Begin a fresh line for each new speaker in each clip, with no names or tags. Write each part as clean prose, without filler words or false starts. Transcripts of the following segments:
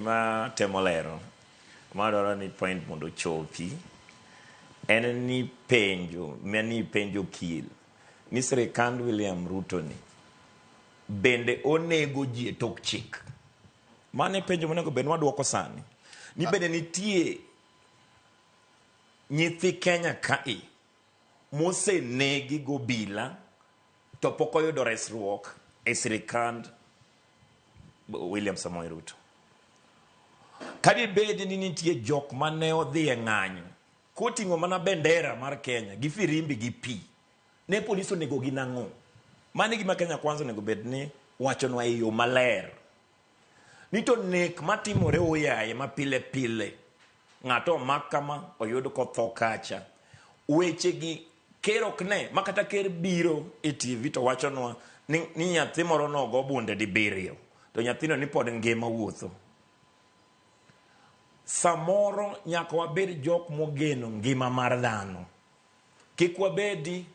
Ma temolero madwaro ni point mondo chopi en ni penjo mani penjo kil ni sirkand William Ruto ni bende onego ji e tok chik. Mane penjo monego bed waduoko sani ni bende nitie nyithi Kenya kai mosenegi gobila to pok oyudo resruok e sirkand William Samoei Ruto. Kadi bedi ni nitie jok mane odhi e ng'anyo koting'o mana bendera mar Kenya gi firimbi gi pi ne polisi onego gi nang'o. Mane gima Kenya kwanza onego bed ni wachonwa e yo maler ni to nek matimore oyaye ma pile pile ng'ato omak kama oyud kotho kacha weche gi ker ok ne makata ker biro e TV to wachonwa ni nyathi moro nogo bunde di biriyo to nyathino ni pod ngima wuotho. Samoro nyaka wabed jok mogeno ngima mar dhano. Kik wabedi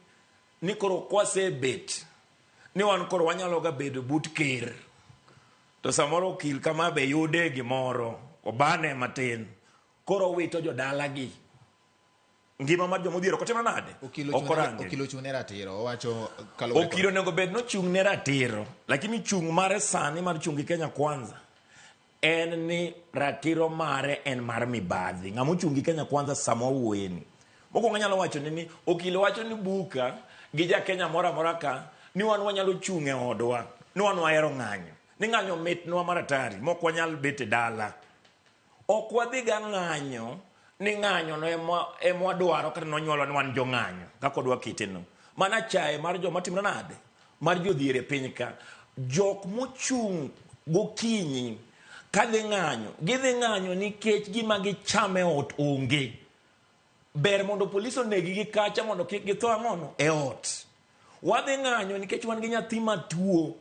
ni koro kwasebet ni wan koro wanyalo ga bedo but ker to samoro okil kama be yude gimoro obane matin koro wito jodalagi ngima mar jomodhiero kotima nade
okilo chung ne ratiro owacho kalore
okilo nego bed no chung ne ratiro lakini chung mare sani mar chung gi Kenya kwanza en ni ratiro mare en mar mibadhi ng'amo chung gi Kenya kwanza samo wueni moko nganyalo wacho ni okilo wacho ni buka gi ja Kenya mora mora ka ni wan wanyalo chung e odwa ni wan wahero ng'anyo ni ng'anyo mitnwa maratari moko wanyal bet e dala ok wadhi ga ng'anyo ni ng'anyo no ema dwaro kata nonyuolo ni wan jo ng'anyo kaka odwa kiteno mana chae mar joma timre nade mar jodhiere piny ka jok mochung gokinyi kadhi ng'anyo gidhi ng'anyo nikech gima gichame ot onge ber mondo polisi onegi gi kacha mondo kik githo ang'ono e ot wadhi ng'anyo nikech wan gi nyathi matuo